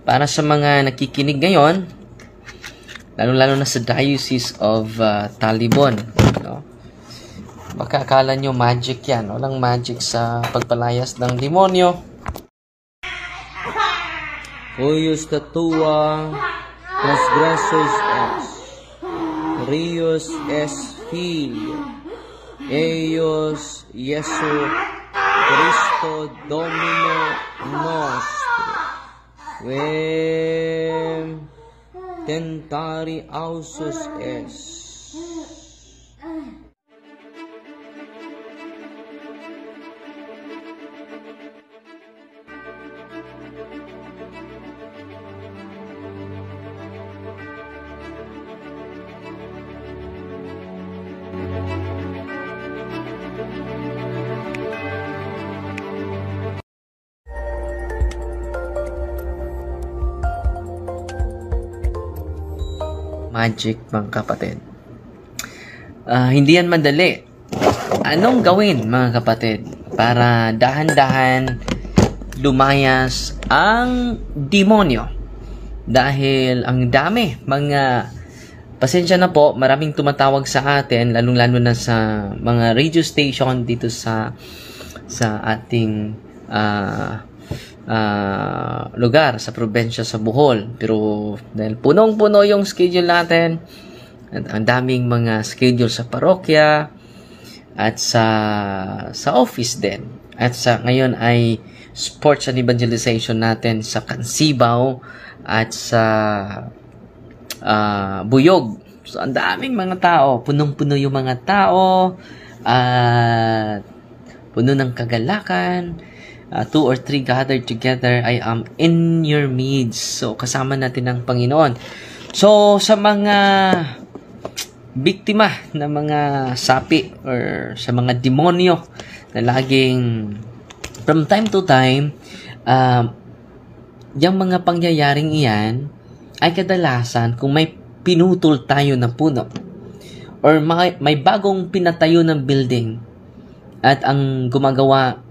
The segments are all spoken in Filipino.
para sa mga nakikinig ngayon, lalo-lalo na sa Diocese of Talibon, no? Baka akala nyo magic yan. Walang magic sa pagpalayas ng demonyo. Huyos tatua, los grasos es, Rios es Filio, ellos Jesu Cristo Domino nostro, vem tentari ausus es. Magic, mga kapatid. Hindi yan madali. Anong gawin, mga kapatid, para dahan-dahan lumayas ang demonyo? Dahil ang dami, pasensya na po, maraming tumatawag sa atin, lalong-lalo na sa mga radio station dito sa ating lugar, sa probinsya sa Bohol. Pero dahil punong-puno yung schedule natin, at ang daming mga schedule sa parokya at sa office din, at sa ngayon ay sports and evangelization natin sa Kansibaw at sa Buyog. So ang daming mga tao, punong-puno yung mga tao, at puno ng kagalakan. 2 or 3 gathered together, I am in your midst. So, kasama natin ang Panginoon. So, sa mga biktima na mga sapi or sa mga demonyo na laging from time to time, yung mga pangyayaring iyan ay kadalasan kung may pinutol tayo na puno or may bagong pinatayo ng building at ang gumagawa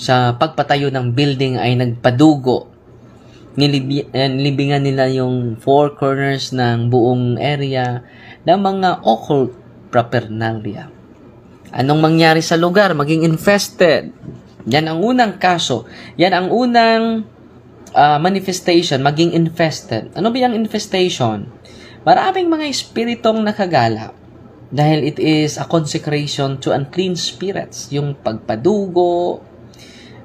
sa pagpatayo ng building ay nagpadugo. Nilibingan nila yung 4 corners ng buong area ng mga occult paraphernalia. Anong mangyari sa lugar? Maging infested. Yan ang unang kaso. Yan ang unang manifestation, maging infested. Ano ba yung infestation? Maraming mga espiritong nakagala dahil it is a consecration to unclean spirits. Yung pagpadugo,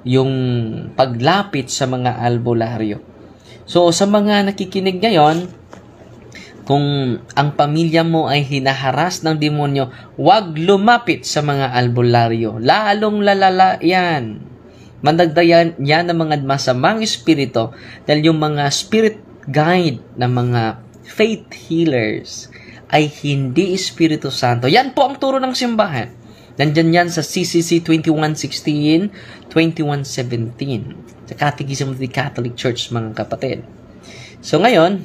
yung paglapit sa mga albularyo. So, sa mga nakikinig ngayon, kung ang pamilya mo ay hinaharas ng demonyo, huwag lumapit sa mga albularyo. Lalong lalala yan. Mandagdayan yan ng mga masamang espiritu dahil yung mga spirit guide ng mga faith healers ay hindi Espiritu Santo. Yan po ang turo ng simbahan. Nandyan yan sa CCC 2116, 2117. Sa Catechism of the Catholic Church, mga kapatid. So ngayon,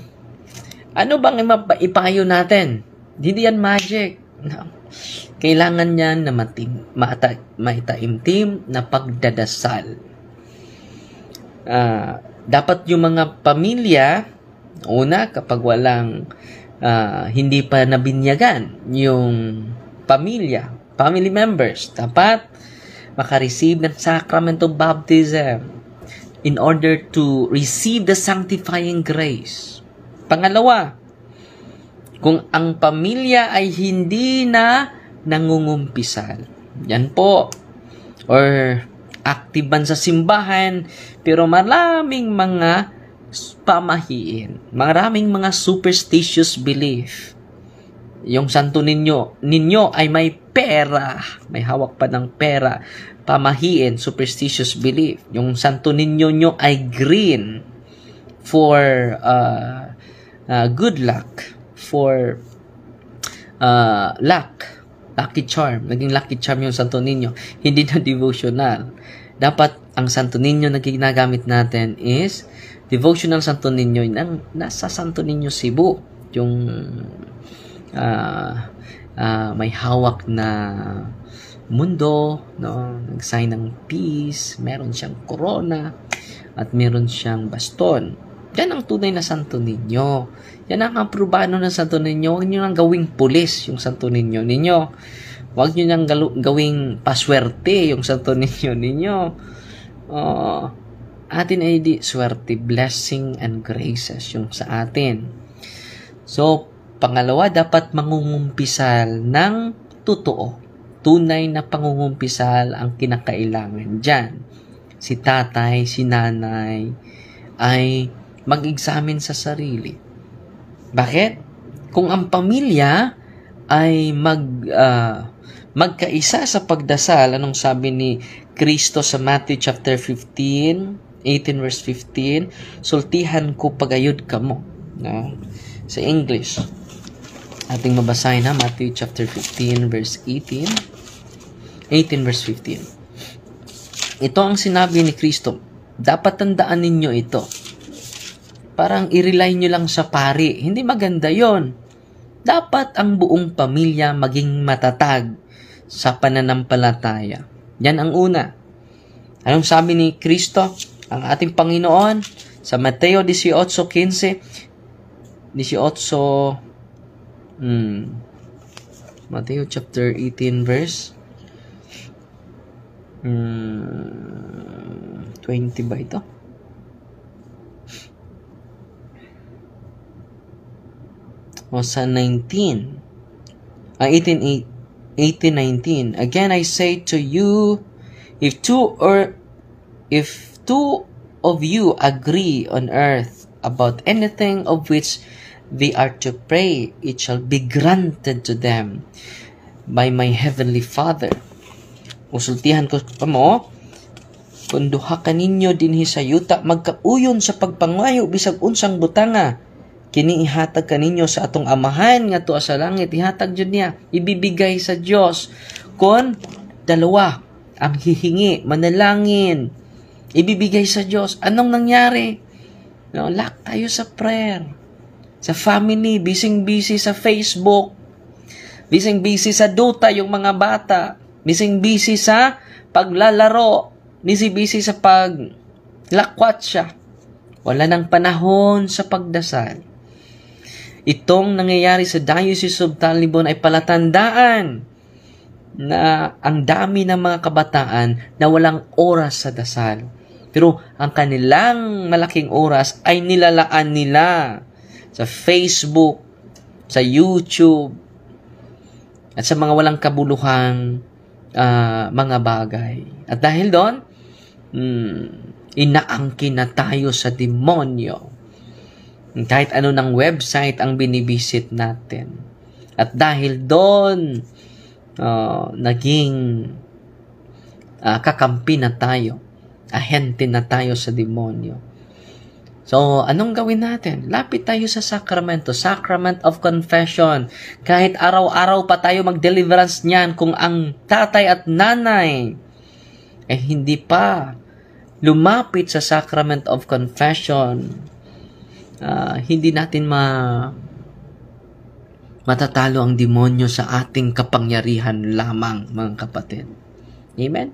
ano bang ipayo natin? Hindi yan magic. No. Kailangan yan na maitaimtim na pagdadasal. Dapat yung mga pamilya, una, kapag walang hindi pa nabinyagan yung pamilya, family members, dapat makareceive ng sacrament of baptism in order to receive the sanctifying grace. Pangalawa, kung ang pamilya ay hindi na nangungumpisal, yan po, or active man sa simbahan, pero maraming mga pamahiin, maraming mga superstitious belief. Yung santo ninyo ay may pera, may hawak pa ng pera, pamahiin, superstitious belief. Yung santo ninyo ay green for good luck, for lucky charm. Naging lucky charm yung santo ninyo, hindi na devotional. Dapat ang santo ninyo na ginagamit natin is devotional santo ninyo nasa santo ninyo Cebu, yung may hawak na mundo, no, nag-sign ng peace, meron siyang corona at meron siyang baston. Yan ang tunay na Santo Niño. Yan ang aprobado ng Santo Niño. Huwag nyo nang gawing pulis yung Santo Niño ninyo. Huwag nyo nang gawing paswerte yung Santo Niño ninyo. Atin ay di swerte, blessing and graces yung sa atin. So, pangalawa, dapat mangungumpisal ng totoo. Tunay na pangungumpisal ang kinakailangan dyan. Si tatay, si nanay ay mag-examine sa sarili. Bakit? Kung ang pamilya ay magkaisa sa pagdasal, anong sabi ni Kristo sa Matthew chapter 18 verse 15, sultihan ko pagayod kamo. No? Sa English, ating mabasahin na Matthew chapter 15 verse 18 verse 15. Ito ang sinabi ni Kristo. Dapat tandaan ninyo ito. Parang i-rely nyo lang sa pari. Hindi maganda yon. Dapat ang buong pamilya maging matatag sa pananampalataya. Yan ang una. Anong sabi ni Kristo, ang ating Panginoon, sa Mateo 18:15, Mateo chapter 18 verse 20 ba ito? O sa 18:19. Again, I say to you, if two of you agree on earth about anything of which they are to pray, it shall be granted to them by my heavenly Father. Usultihan ko pa mo, kung duha ka ninyo dinhi sa yuta, magkauyon sa pagpangayo bisag unsang butanga, kini ihatag kaninyo sa atong amahan nga tuwa sa langit, ihatag jud niya, ibibigay sa Dios. Kon dalawa ang hihingi, manalangin, ibibigay sa Diyos. Anong nangyari? No, lack tayo sa prayer. Sa family, busy sa Facebook. Busy sa Dota yung mga bata. Busy sa paglalaro. Busy sa paglakwatsa. Wala nang panahon sa pagdasal. Itong nangyayari sa Diocese of Talibon ay palatandaan na ang dami ng mga kabataan na walang oras sa dasal. Pero ang kanilang malaking oras ay nilalaan nila sa Facebook, sa YouTube, at sa mga walang kabuluhang mga bagay. At dahil doon, inaangkin na tayo sa demonyo. Kahit ano ng website ang binibisit natin. At dahil doon, naging kakampi na tayo. Ahente na tayo sa demonyo. So, anong gawin natin? Lapit tayo sa sakramento, Sacrament of Confession. Kahit araw-araw pa tayo mag-deliverance niyan, kung ang tatay at nanay hindi pa lumapit sa Sacrament of Confession, hindi natin matatalo ang demonyo sa ating kapangyarihan lamang, mga kapatid. Amen?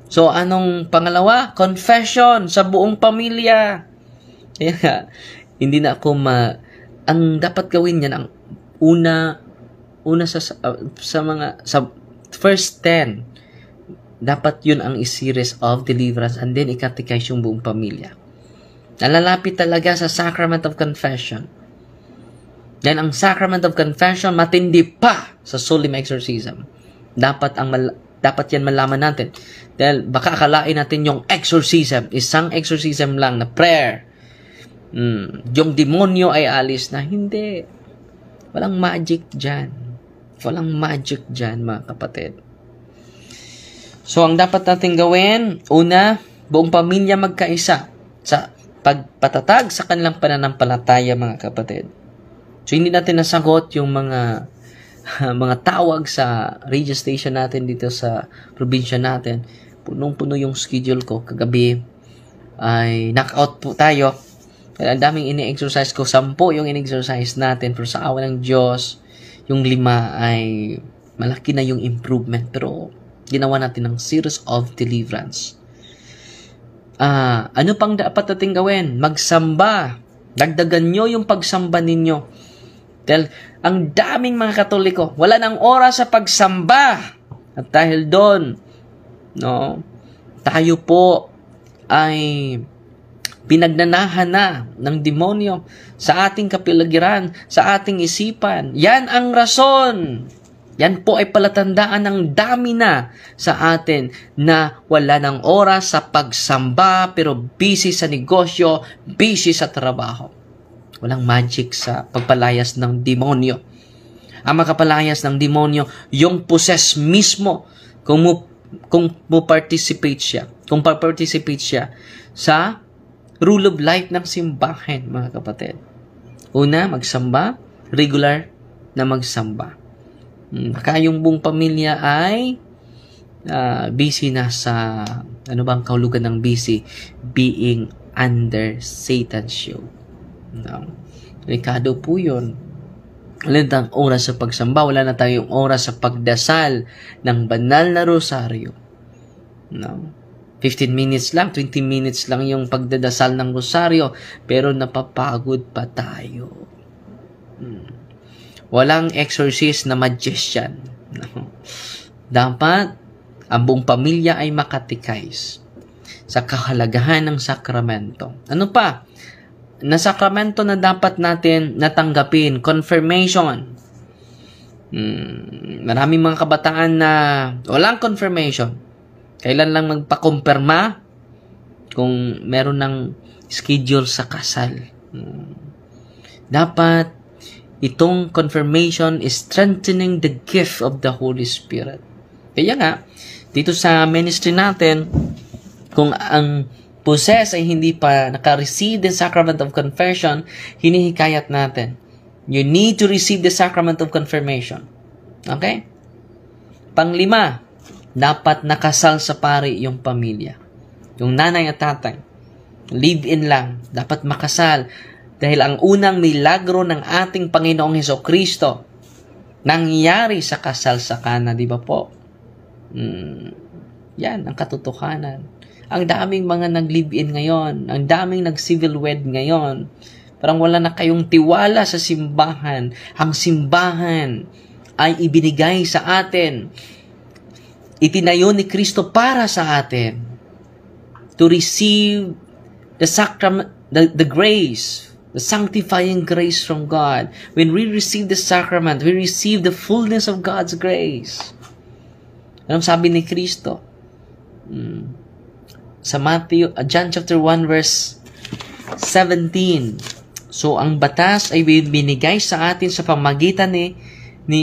So, anong pangalawa? Confession sa buong pamilya. Kaya, hindi na ako ang dapat gawin niyan, ang una sa first 10, dapat yun ang series of deliverance, and then ikatekize yung buong pamilya. Nalalapit talaga sa Sacrament of Confession. Then, ang Sacrament of Confession, matindi pa sa solemn exorcism. Dapat yan malaman natin. Dahil baka akalain natin yung exorcism, isang exorcism lang na prayer. Yung demonyo ay alis na. Hindi. Walang magic dyan. Walang magic dyan, mga kapatid. So, ang dapat natin gawin, una, buong pamilya magkaisa sa pagpatatag sa kanilang pananampalataya, mga kapatid. So, hindi natin nasagot yung mga tawag sa radio station natin dito sa probinsya natin. Punong-puno yung schedule ko. Kagabi ay knockout po tayo. Ang daming ini-exercise ko. 10 yung in-exercise natin. Pero sa awa ng Diyos, yung 5 ay malaki na yung improvement. Pero ginawa natin ng series of deliverance. Ano pang dapat natin gawin? Magsamba. Dagdagan nyo yung pagsamba ninyo. Dahil ang daming mga Katoliko, wala nang oras sa pagsamba. At dahil doon, tayo po ay pinagnanahan na ng demonyo sa ating kapaligiran, sa ating isipan. Yan ang rason. Yan po ay palatandaan ng dami na sa atin na wala ng oras sa pagsamba pero busy sa negosyo, busy sa trabaho. Walang magic sa pagpalayas ng demonyo. Ang makapalayas ng demonyo, yung possess mismo kung participate siya. Kung participate siya sa rule of life ng simbahan, mga kapatid. Una, magsamba. Regular na magsamba. Yung buong pamilya ay busy na sa, ano bang kahulugan ng busy? Being under Satan's yoke. Delikado po yun. Wala na tayong oras sa pagsamba. Wala na tayong oras sa pagdasal ng banal na rosaryo. 15 minutes lang, 20 minutes lang yung pagdadasal ng rosaryo, pero napapagod pa tayo. Walang exorcist na magician. Dapat ang buong pamilya ay makatikize sa kahalagahan ng sakramento. Ano pa? Na sakramento na dapat natin natanggapin, confirmation. Maraming mga kabataan na walang confirmation. Kailan lang magpakumpirma kung meron ng schedule sa kasal. Dapat itong confirmation is strengthening the gift of the Holy Spirit. Kaya nga, dito sa ministry natin, kung ang possess ay hindi pa naka-receive the sacrament of confession, hinihikayat natin. You need to receive the sacrament of confirmation. Okay? Panglima, dapat nakasal sa pari yung pamilya. Yung nanay at tatay. Live-in lang. Dapat makasal. Dahil ang unang milagro ng ating Panginoong Hesukristo nangyari sa kasal sa Kana, di ba po? Yan ang katotohanan. Ang daming mga nag-live-in ngayon. Ang daming nag-civil wed ngayon. Parang wala na kayong tiwala sa simbahan. Ang simbahan ay ibinigay sa atin. Itinayo ni Kristo para sa atin to receive the sacrament, the grace, the sanctifying grace from God. When we receive the sacrament, we receive the fullness of God's grace. Anong sabi ni Kristo? Sa John chapter 1 verse 17. So, ang batas ay binigay sa atin sa pamagitan ni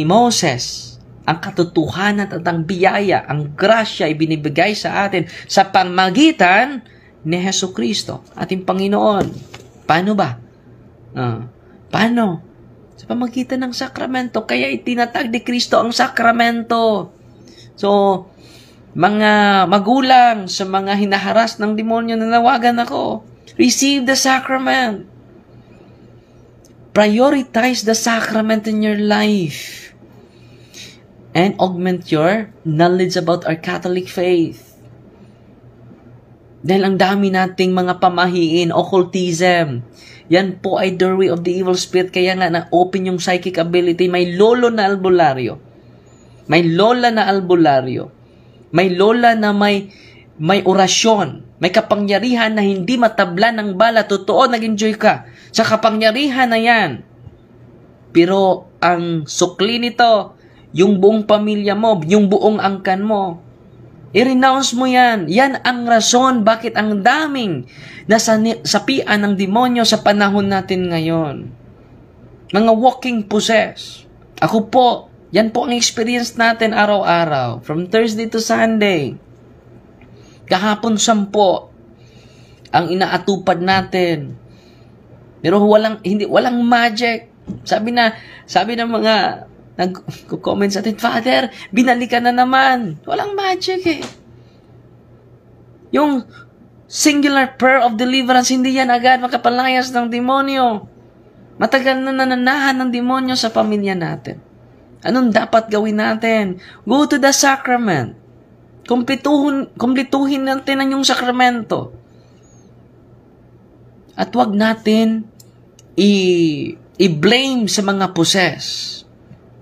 Moses. Ang katotohanan at ang biyaya, ang grasya ay binibigay sa atin sa pamagitan ni Hesukristo, ating Panginoon. Paano ba? Paano? Sa pamagitan ng sakramento. Kaya itinatag ni Kristo ang sakramento. So, mga magulang sa mga hinaharas ng demonyo, nanawagan ako. Receive the sacrament. Prioritize the sacrament in your life. And augment your knowledge about our Catholic faith. Dahil ang dami nating mga pamahiin, occultism. Yan po ay doorway of the evil spirit. Kaya nga na-open yung psychic ability. May lolo na albularyo. May lola na albularyo. May lola na may orasyon. May kapangyarihan na hindi matabla ng bala. Totoo, nag-enjoy ka sa kapangyarihan na yan. Pero ang sukli nito, yung buong pamilya mo, yung buong angkan mo, i-renounce mo yan. Yan ang rason bakit ang daming nasapian ng demonyo sa panahon natin ngayon. Mga walking possess. Ako po, yan po ang experience natin araw-araw. From Thursday to Sunday. Kahapon 10 ang inaatupad natin. Pero walang magic. Sabi ng mga nag-comment sa atin, Father, binalikan na naman. Walang magic eh. Yung singular prayer of deliverance, hindi yan agad makapalayas ng demonyo. Matagal na nananahan ng demonyo sa pamilya natin. Anong dapat gawin natin? Go to the sacrament. Kumplituhin natin ang yung sakramento. At wag natin i-blame sa mga possess.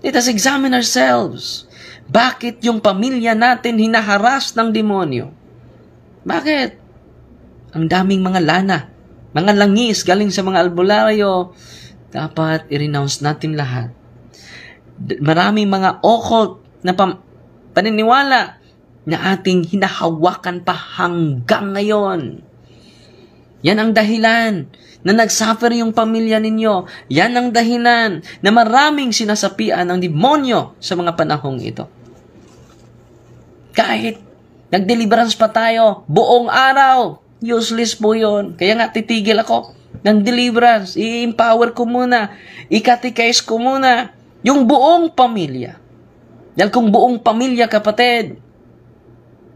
Let us examine ourselves. Bakit yung pamilya natin hinaharas ng demonyo? Bakit? Ang daming mga lana, mga langis galing sa mga albularyo. Dapat i-renounce natin lahat. Maraming mga occult na paniniwala na ating hinahawakan pa hanggang ngayon. Yan ang dahilan na nagsuffer yung pamilya ninyo. Yan ang dahilan na maraming sinasapian ng demonyo sa mga panahong ito. Kahit nag-deliverance pa tayo, buong araw, useless po yun. Kaya nga titigil ako ng deliverance. I-empower ko muna. I-catechize ko muna yung buong pamilya. Dahil kung buong pamilya, kapatid,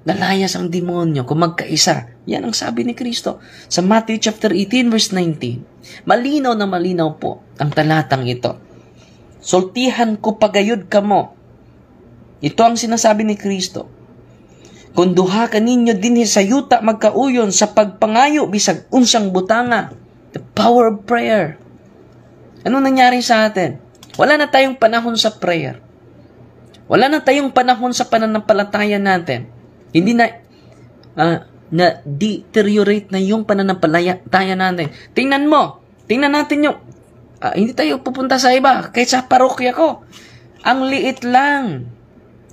nalayas ang demonyo kung magkaisa. Yan ang sabi ni Kristo sa Matthew chapter 18 verse 19. Malinaw na malinaw po ang talatang ito. Sultihan ko pagayod kamo. Ito ang sinasabi ni Kristo. Kung duha ka ninyo dinhi sa yuta magkauyon sa pagpangayo bisag unsang butanga. The power of prayer. Ano nangyari sa atin? Wala na tayong panahon sa prayer. Wala na tayong panahon sa pananampalataya natin. Hindi na na-deteriorate na yung pananampalataya natin. Tingnan natin yung hindi tayo pupunta sa iba kahit sa parokya ko. Ang liit lang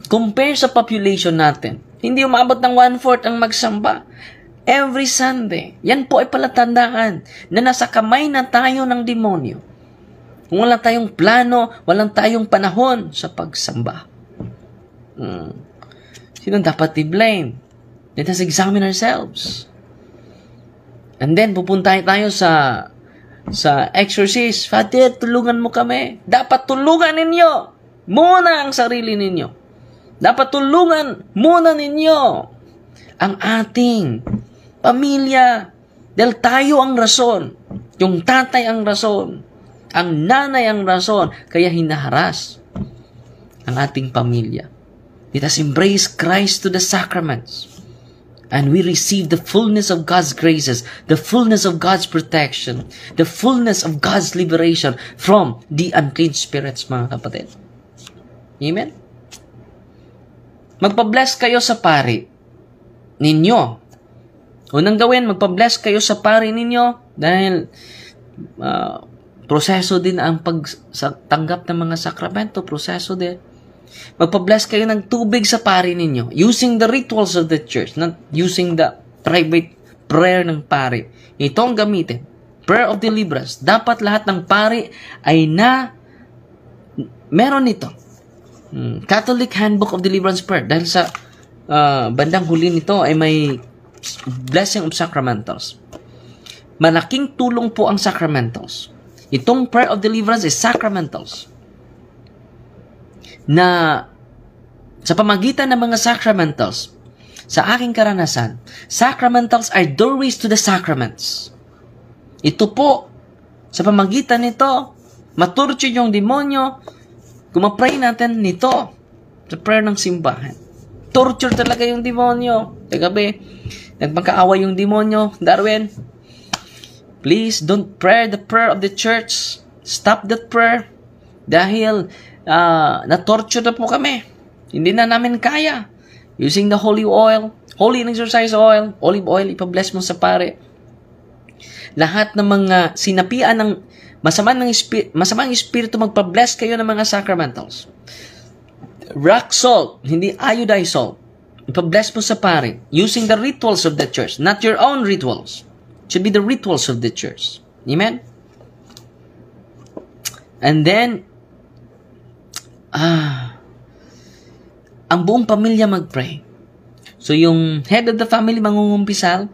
compare sa population natin. Hindi umabot ng 1/4 ang magsamba. Every Sunday. Yan po ay palatandaan na nasa kamay na tayo ng demonyo. Kung wala tayong plano, walang tayong panahon sa pagsamba. Sino dapat i-blame? Let us examine ourselves. And then, pupunta tayo sa exorcist. Father, tulungan mo kami. Dapat tulungan ninyo muna ang sarili ninyo. Dapat tulungan muna ninyo ang ating pamilya. Dahil tayo ang rason. Yung tatay ang rason. Ang nanay ang rason. Kaya hinaharas ang ating pamilya. Let us embrace Christ to the sacraments. And we receive the fullness of God's graces, the fullness of God's protection, the fullness of God's liberation from the unclean spirits, mga kapatid. Amen? Magpa-bless kayo sa pari ninyo. Unang gawin, magpa-bless kayo sa pari ninyo dahil proseso din ang pagtanggap ng mga sakramento, proseso din. Magpa-bless kayo ng tubig sa pari ninyo using the rituals of the church, not using the private prayer ng pari. Ito ang gamitin. Prayer of deliverance. Dapat lahat ng pari ay meron nito. Catholic Handbook of Deliverance Prayer. Dahil sa bandang huli nito ay may blessing of sacramentals. Malaking tulong po ang sacramentals. Itong prayer of deliverance is sacramentals. Na sa pamagitan ng mga sacramentals, sa aking karanasan, sacramentals are doorways to the sacraments. Ito po, sa pamagitan nito, maturture yung demonyo, kumapray natin nito sa prayer ng simbahan. Torture talaga yung demonyo. Kagabi, nagpagkaaway yung demonyo. Darwin, please don't pray the prayer of the church. Stop that prayer. Dahil na-torture na po kami. Hindi na namin kaya. Using the holy oil, holy and exorcise oil, olive oil, ipabless mo sa pare. Lahat ng mga sinapian ng masamang espiritu, magpa-bless kayo ng mga sacramentals. Rock salt, hindi iodized salt. Ipa-bless mo sa pare. Using the rituals of the church, not your own rituals. It should be the rituals of the church. Amen? And then, ang buong pamilya mag-pray. So, yung head of the family mangungumpisal,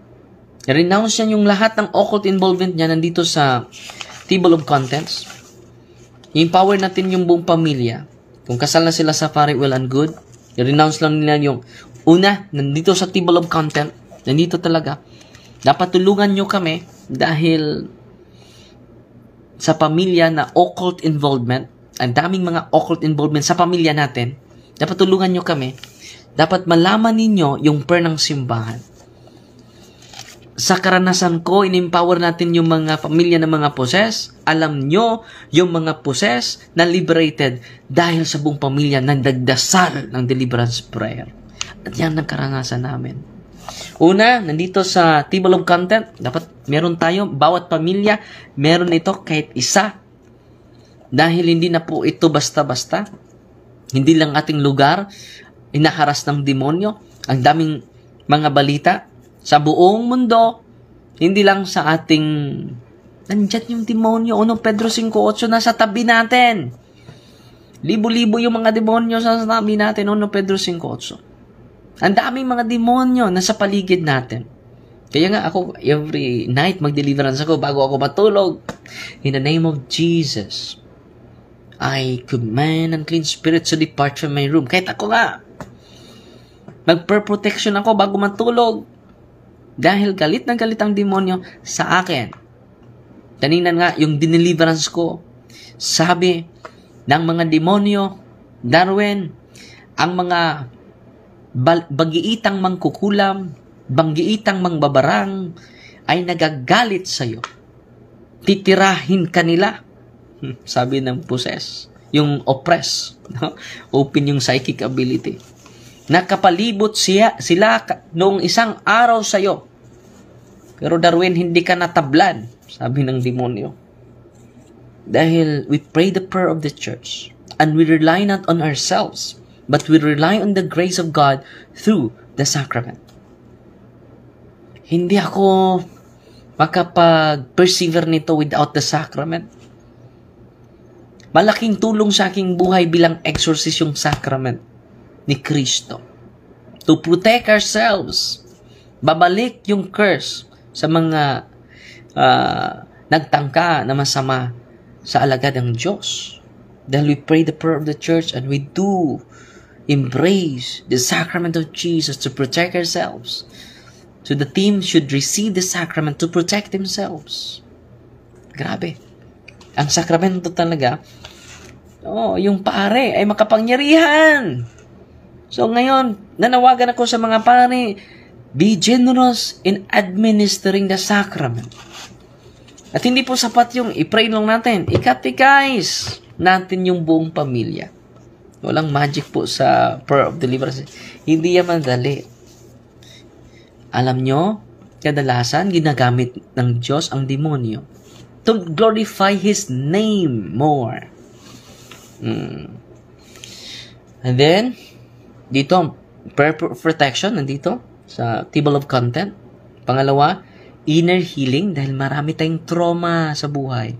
renounce yan yung lahat ng occult involvement niya nandito sa table of contents. I-empower natin yung buong pamilya. Kung kasal na sila sa pare, well and good. I-renounce lang nila yung una, nandito sa table of content, nandito talaga. Dapat tulungan nyo kami dahil sa pamilya na occult involvement, ang daming mga occult involvement sa pamilya natin, dapat tulungan nyo kami. Dapat malaman ninyo yung prayer ng simbahan. sa karanasan ko, in-empower natin yung mga pamilya ng mga poses. Alam nyo, yung mga poses na liberated dahil sa buong pamilya nagdagdasal ng deliverance prayer. At yan ang karanasan namin. Una, nandito sa table of content, dapat meron tayo, bawat pamilya, meron ito kahit isa. Dahil hindi na po ito basta-basta. Hindi lang ating lugar, inaharas ng demonyo. Ang daming mga balita sa buong mundo, hindi lang sa ating, nandyan yung demonyo. 1 Pedro 5:8, nasa tabi natin. Libo-libo yung mga demonyo sa tabi natin. 1 Pedro 5:8. Ang daming mga demonyo nasa paligid natin. Kaya nga ako, every night mag-deliverance ako bago ako matulog. In the name of Jesus, I command unclean spirits to depart from my room. Kahit ako nga, mag-protection ako bago matulog. Dahil galit na galit ang demonyo sa akin. Kanina nga, yung dineliverance ko, sabi ng mga demonyo, Darwin, ang mga bagiitang mangkukulam, banggiitang mangbabarang, ay nagagalit sa'yo. Titirahin kanila. Sabi ng possess, yung oppress, no? Open yung psychic ability. Nakapalibot sila noong isang araw sa'yo. Pero Darwin, hindi ka natablan, sabi ng demonyo. Dahil we pray the prayer of the church and we rely not on ourselves, but we rely on the grace of God through the sacrament. Hindi ako makapag-persevere nito without the sacrament. Malaking tulong sa aking buhay bilang exorcist yung sacrament ni Kristo. To protect ourselves. Babalik yung curse sa mga nagtangka na masama sa alagad ng Diyos. Dahil we pray the prayer of the church and we do embrace the sacrament of Jesus to protect ourselves. So the team should receive the sacrament to protect themselves. Grabe. Ang sakramento talaga, yung pare ay makapangyarihan. So ngayon, nanawagan ako sa mga pare, be generous in administering the sacrament. At hindi po sapat yung i-pray lang natin. I-catechize natin yung buong pamilya. Walang magic po sa prayer of deliverance. Hindi yan madali. Alam nyo, kadalasan ginagamit ng Diyos ang demonyo to glorify His name more. And then, dito, prayer protection, nandito, sa table of content. Pangalawa, inner healing, dahil marami tayong trauma sa buhay.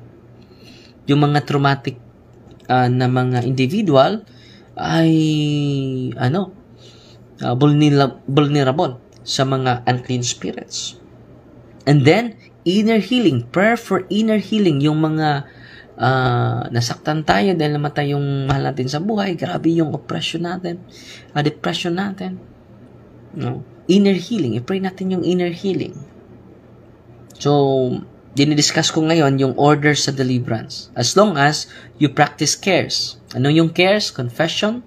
Yung mga traumatic na mga individual ay, vulnerable sa mga unclean spirits. And then, inner healing, prayer for inner healing, yung mga nasaktan tayo dahil namatay yung mahal natin sa buhay, grabe yung oppression natin, depression natin, no? Inner healing, i-pray natin yung inner healing. So, dinidiscuss ko ngayon yung order sa deliverance. As long as you practice cares. Ano yung cares? Confession,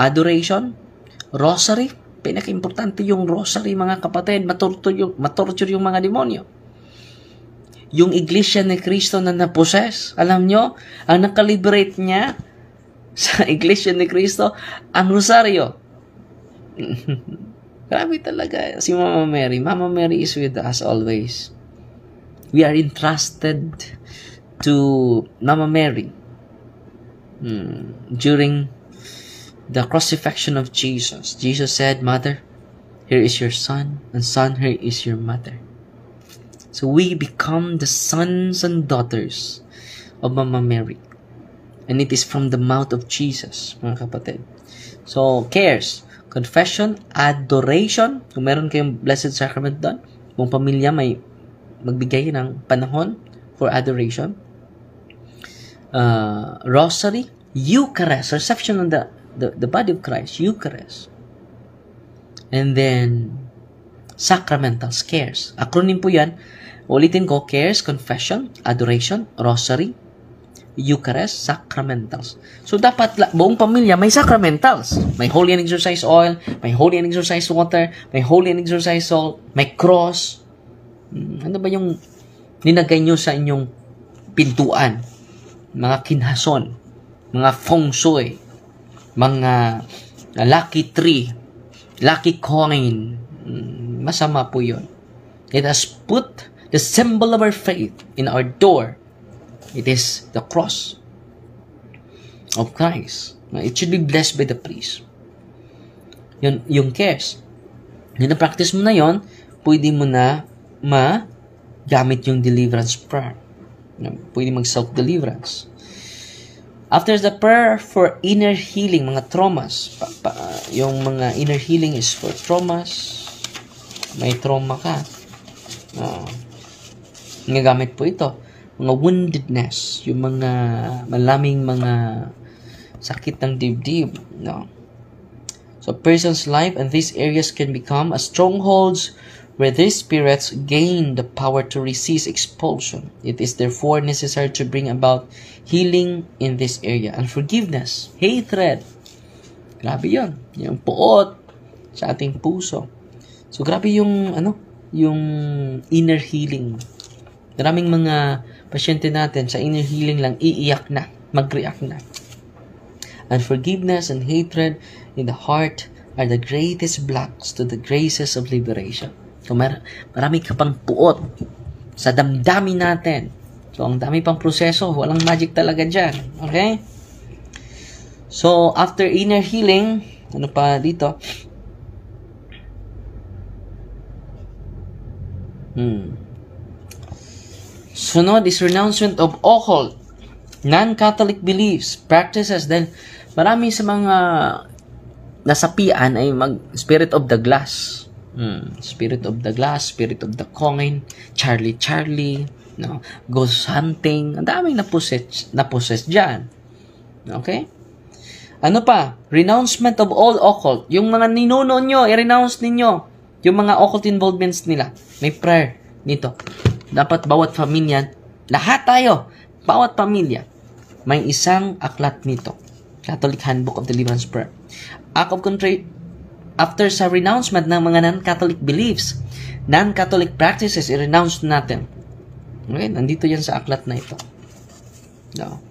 adoration, rosary. Pinaka-importante yung rosary, mga kapatid. Matorture yung mga demonyo. Yung Iglesia ni Cristo na naposes, alam nyo, ang nakaliberate niya sa Iglesia ni Cristo, ang rosaryo. Grabe talaga si Mama Mary. Mama Mary is with us always. We are entrusted to Mama Mary during the crucifixion of Jesus. Jesus said, Mother, here is your son, and son, here is your mother. So we become the sons and daughters of Mama Mary. And it is from the mouth of Jesus, mga kapatid. So, cares, confession, adoration. Kung meron kayong Blessed Sacrament doon, kung pamilya may magbigay ng panahon for adoration. Rosary, Eucharist, reception of the body of Christ, Eucharist. And then, sacramentals, cares. Acronym po yan. Ulitin ko, cares, confession, adoration, rosary, Eucharist, sacramentals. So, dapat buong pamilya may sacramentals. May holy and exorcise oil, may holy and exorcise water, may holy and exorcise salt, may cross. Ano ba yung nilagay nyo sa inyong pintuan? Mga kinhason, mga feng shui, mga lucky tree, lucky coin. Masama po yun. It has put the symbol of our faith in our door. It is the cross of Christ. It should be blessed by the priest. Yung cares. Yung na-practice mo na yon, pwede mo na gamit yung deliverance prayer. Pwede mag-self-deliverance. After the prayer for inner healing, mga traumas, yung mga inner healing is for traumas. May trauma ka. Ngagamit po ito. Mga woundedness, yung mga malaming mga sakit ng dibdib. No? So, a person's life and these areas can become as strongholds where these spirits gain the power to resist expulsion. It is therefore necessary to bring about healing in this area. And forgiveness, hatred. Grabe yun. Yung puot sa ating puso. So, grabe yung, yung inner healing. Maraming mga pasyente natin sa inner healing lang, iiyak na, mag-react na. And forgiveness and hatred in the heart are the greatest blocks to the graces of liberation. So, marami ka pang puot sa damdamin natin. So, ang dami pang proseso. Walang magic talaga dyan. Okay? So, after inner healing, ano pa dito? Sunod is renouncement of occult, non-Catholic beliefs, practices. Dahil marami sa mga nasapian ay spirit of the glass. Spirit of the glass, spirit of the coin, Charlie, no, ghost hunting. Ang daming na-possess dyan. Okay? Ano pa? Renouncement of all occult. Yung mga ninuno nyo, i-renounce ninyo. Yung mga occult involvements nila. May prayer nito. Dapat bawat pamilya, lahat tayo, bawat pamilya, may isang aklat nito. Catholic Handbook of Deliverance Prayer. Act of contrite, after sa renouncement ng mga non-Catholic beliefs, non-Catholic practices, i-renounce natin. Okay? Nandito yan sa aklat na ito. No.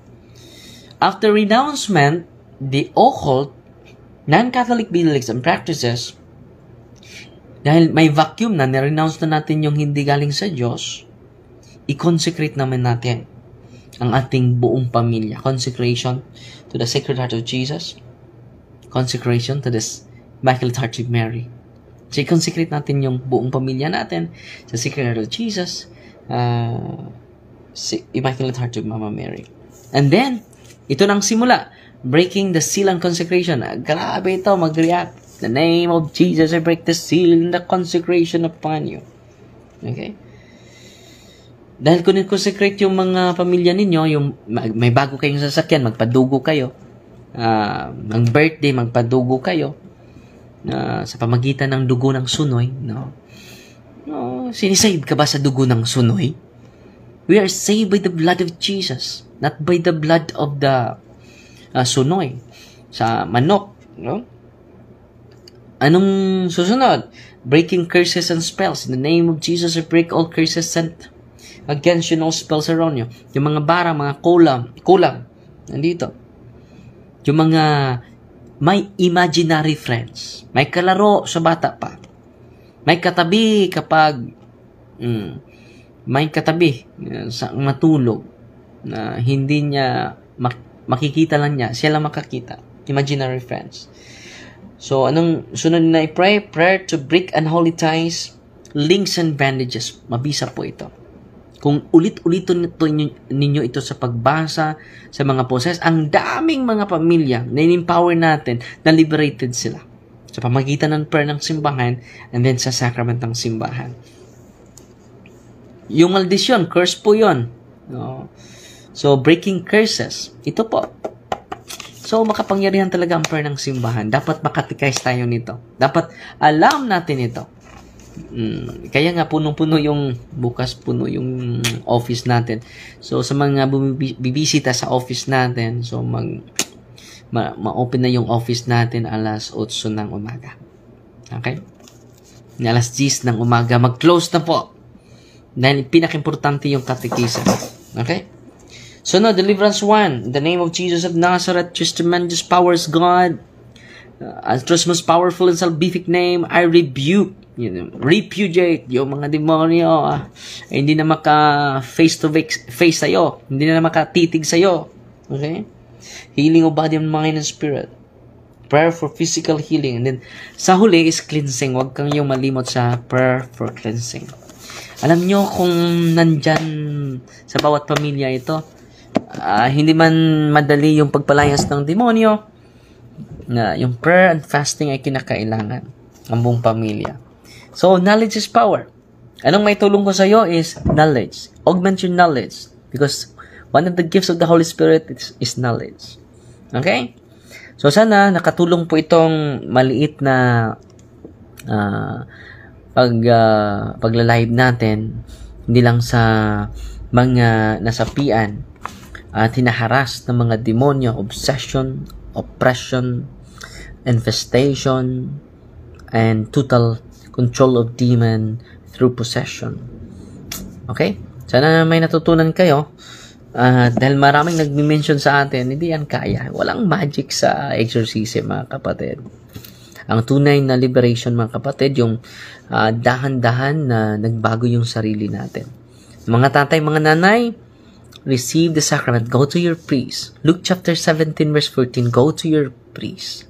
After renouncement, the occult, non-Catholic beliefs and practices, dahil may vacuum na, nirenounce na natin yung hindi galing sa Diyos, i-consecrate naman natin ang ating buong pamilya. Consecration to the Sacred Heart of Jesus. Consecration to the Immaculate Heart of Mary. So, i-consecrate natin yung buong pamilya natin sa Sacred Heart of Jesus, Immaculate Heart of Mama Mary. And then, ito nang simula, breaking the seal and consecration. Grabe ito, mag-react. In the name of Jesus, I break the seal and the consecration upon you. Okay? Dahil kung i-consecrate yung mga pamilya ninyo, yung may bago kayong sasakyan, magpadugo kayo. Ang birthday, magpadugo kayo. Sa pamagitan ng dugo ng sunoy. No? Sinisave ka ba sa dugo ng sunoy? We are saved by the blood of Jesus, not by the blood of the sunoy. Sa manok. No? Anong susunod? Breaking curses and spells. In the name of Jesus, I break all curses sent against you, no spells around you. Yung mga bara, mga kulam, nandito. Yung mga may imaginary friends. May kalaro sa bata pa. May katabi kapag may katabi sa matulog na hindi niya makikita lang niya. Siya lang makakita. Imaginary friends. So, anong sunod na i-pray? Prayer to break unholy ties, links and bandages. Mabisa po ito. Kung ulit-ulitin ninyo ito sa pagbasa sa mga poses, ang daming mga pamilya na in-empower natin na liberated sila. Sa pamagitan ng prayer ng simbahan and then sa sacrament ng simbahan. Yung maldisyon, curse po yun. No? So, breaking curses. Ito po. So, makapangyarihan talaga ang prayer ng simbahan. Dapat makatikize tayo nito. Dapat alam natin ito. Kaya nga, punong-puno yung, bukas puno yung office natin. So, sa mga bibisita sa office natin, so, ma-open na yung office natin alas 8 ng umaga. Okay? Alas 10 ng umaga, mag-close na po. Dahil pinaka-importante yung catechism. Okay? So now, deliverance 1. In the name of Jesus of Nazareth, whose tremendous powers God, His most powerful and salvific name, I repudiate yung mga demonyo hindi na maka face to face sa'yo. Hindi na makatitig sa'yo. Okay? Healing of body and mind and spirit. Prayer for physical healing. And then, sa huli is cleansing. Huwag kang yung malimot sa prayer for cleansing. Alam nyo kung nandyan sa bawat pamilya ito, hindi man madali yung pagpalayas ng demonyo, yung prayer and fasting ay kinakailangan ang buong pamilya. So, knowledge is power. Anong may tulong ko sa iyo is knowledge. Augment your knowledge. Because one of the gifts of the Holy Spirit is knowledge. Okay? So, sana nakatulong po itong maliit na pagla-live natin, hindi lang sa mga nasapian at hinaharas ng mga demonyo, obsession, oppression, infestation, and total control of demon through possession. Okay? Sana may natutunan kayo. Dahil maraming nagmi-mention sa atin, hindi yan kaya. Walang magic sa exorcism, mga kapatid. Ang tunay na liberation, mga kapatid, yung dahan-dahan na nagbago yung sarili natin. Mga tatay, mga nanay, receive the sacrament. Go to your priest. Luke chapter 17 verse 14, go to your priest.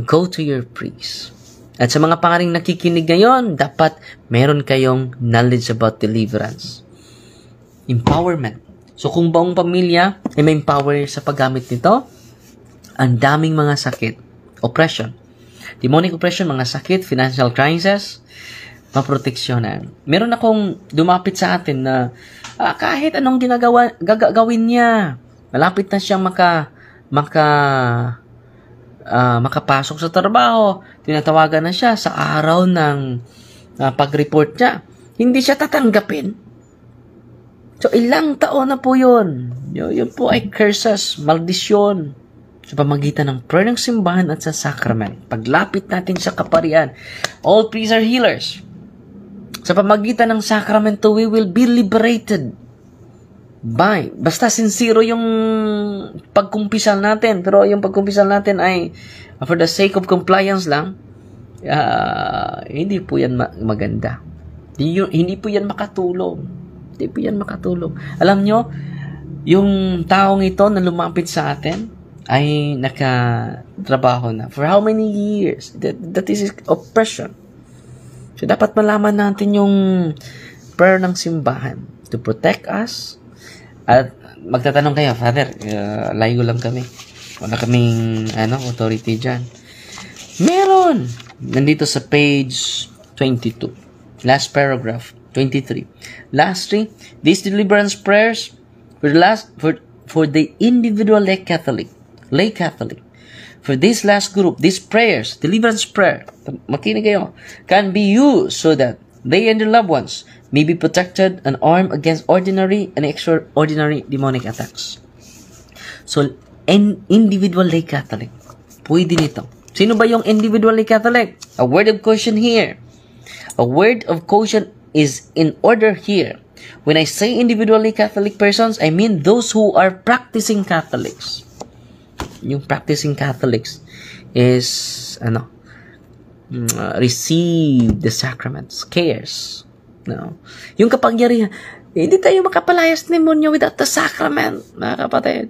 Go to your priest. At sa mga pangaring nakikinig ngayon, dapat meron kayong knowledge about deliverance. Empowerment. So, kung buong pamilya ay may empower sa paggamit nito, ang daming mga sakit. Oppression. Demonic oppression, mga sakit, financial crisis, maproteksyonan. Meron akong dumapit sa atin na kahit anong gagawin niya, malapit na siyang makapasok sa trabaho, tinatawagan na siya sa araw ng pag-report niya. Hindi siya tatanggapin. So, ilang taon na po yun. Yun po ay curses, maldisyon. Sa pamagitan ng prayer ng simbahan at sa sacrament. Paglapit natin sa kaparian. All priests are healers. Sa pamagitan ng sacramento, we will be liberated. Basta sincero yung pagkumpisal natin. Pero yung pagkumpisal natin ay for the sake of compliance lang. Hindi po yan maganda. Hindi po yan makatulong. Hindi po yan makatulong. Alam nyo, yung taong ito na lumapit sa atin ay nakatrabaho na. For how many years? That is oppression. So, dapat malaman natin yung prayer ng simbahan to protect us. At magtatanong kayo, Father, layo lang kami. Wala kaming authority dyan. Meron! Nandito sa page 22. Last paragraph. 23. Lastly, these deliverance prayers for the individual lay Catholic. For this last group, these prayers, deliverance prayer, makinig kayo, can be used so that they and their loved ones may be protected and armed against ordinary and extraordinary demonic attacks. So, individual lay Catholic. Pwede nito. Sino ba yung individual lay Catholic? A word of caution here. A word of caution is in order here. When I say individually Catholic persons, I mean those who are practicing Catholics. Yung practicing Catholics is receive the sacraments, cares. No? Yung kapangyarihan, hindi tayo makapalayas ng demonyo without the sacrament, mga kapatid.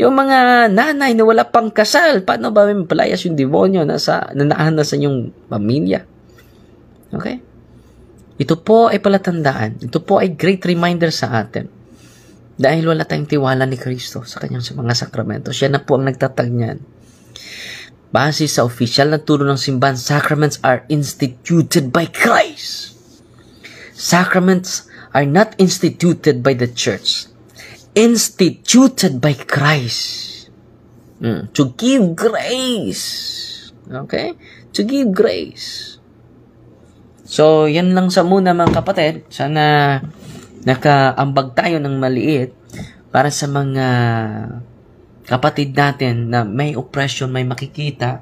Yung mga nanay na wala pang kasal, paano ba may palayas yung demonyo na naahan na sa inyong pamilya? Okay? Ito po ay palatandaan. Ito po ay great reminder sa atin. Dahil wala tayong tiwala ni Kristo sa kanyang mga sakramento. Siya na po ang nagtatag niyan. Base sa opisyal na turo ng simbahan, sacraments are instituted by Christ. Sacraments are not instituted by the church. Instituted by Christ. To give grace. Okay? To give grace. So, yan lang sa muna mga kapatid. Sana nakaambag tayo ng maliit para sa mga kapatid natin na may oppression, may makikita.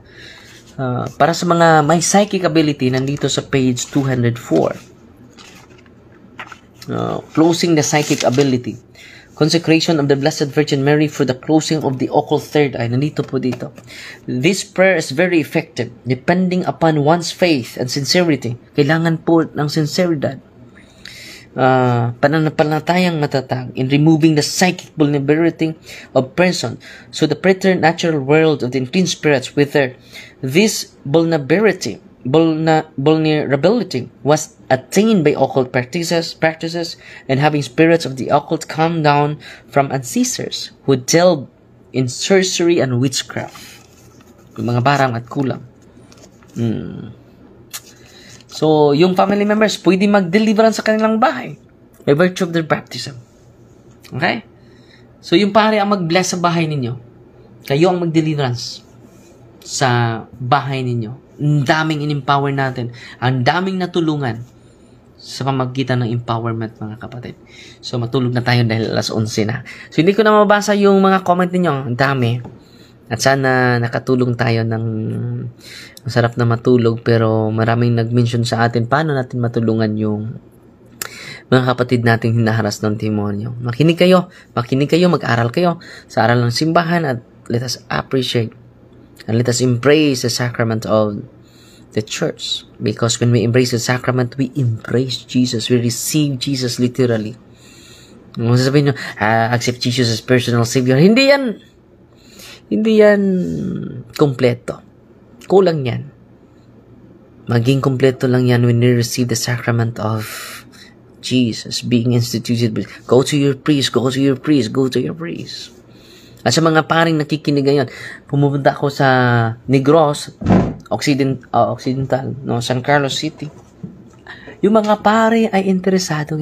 Para sa mga may psychic ability, nandito sa page 204. closing the psychic ability. Consecration of the Blessed Virgin Mary for the closing of the occult third eye. Nandito po dito. This prayer is very effective depending upon one's faith and sincerity. Kailangan po ng sinceridad. Pananampalatayang matatag in removing the psychic vulnerability of person so the preternatural world of the unclean spirits with her. This vulnerability was attained by occult practices and having spirits of the occult come down from ancestors who delved in sorcery and witchcraft. Yung mga barang at kulang. So, yung family members, pwede mag-deliverance sa kanilang bahay by virtue of their baptism. Okay? So, yung pare ang mag-bless sa bahay ninyo. Kayo ang mag-deliverance sa bahay ninyo. Ang daming in-empower natin. Ang daming natulungan sa pamagitan ng empowerment, mga kapatid. So, matulog na tayo dahil alas 11 na. So, hindi ko na mabasa yung mga comment ninyo. Ang dami. At sana nakatulong tayo ng masarap na matulog, pero maraming nag-mention sa atin paano natin matulungan yung mga kapatid nating hinaharas ng demonyo. Makinig kayo, mag-aral kayo sa aral ng simbahan at let us appreciate and let us embrace the sacrament of the church. Because when we embrace the sacrament, we embrace Jesus. We receive Jesus literally. Kung sasabihin nyo, accept Jesus as personal Savior. Hindi yan kompleto. Kulang yan. Maging kompleto lang yan when we receive the sacrament of Jesus being instituted. Go to your priest. At sa mga paring nakikinig ngayon, pumupunta ako sa Negros, Occidental, no, San Carlos City. Yung mga pare ay interesado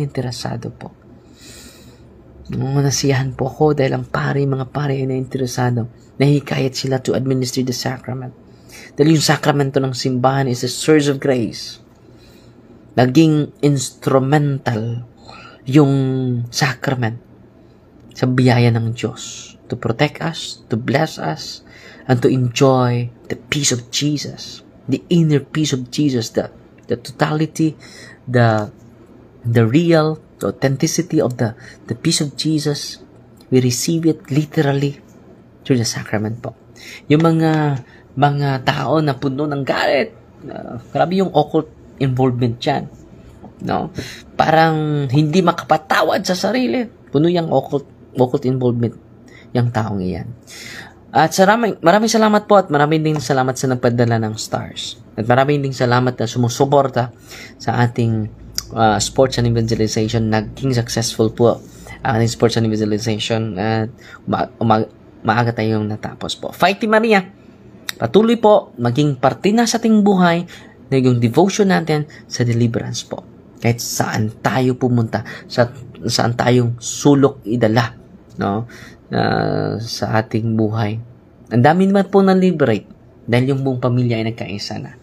po. Nasiyahan po ako dahil ang mga pare ay na-interesado. Nahikayat sila to administer the sacrament. Dahil yung sakramento ng simbahan is a source of grace. Naging instrumental yung sacrament sa biyaya ng Diyos to protect us, to bless us, and to enjoy the peace of Jesus, the inner peace of Jesus, the totality, the real, the authenticity of the peace of Jesus. We receive it literally through the sacrament po. Yung mga tao na puno ng galit, grabe yung occult involvement dyan. No? Parang hindi makapatawad sa sarili. Puno yung occult involvement yung taong iyan. At maraming salamat po at maraming din salamat sa nagpadala ng stars. At maraming din salamat na sumusuporta sa ating sports and evangelization. Naging successful po ang ating sports and evangelization at maaga tayong natapos po. Fighty Maria, patuloy po maging parte na sa ating buhay na yung devotion natin sa deliverance po. Kahit saan tayo pumunta, saan tayong sulok idala, no? Sa ating buhay. Ang dami naman po na-liberate dahil yung buong pamilya ay nagkaisa na.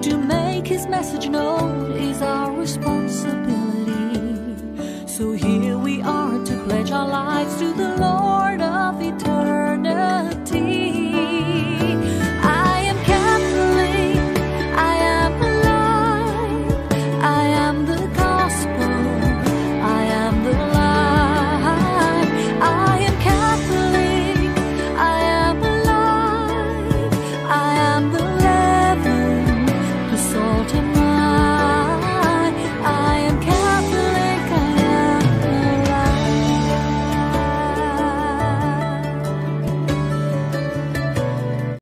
To make His message known is our responsibility. So here we are to pledge our lives to the Lord of eternity.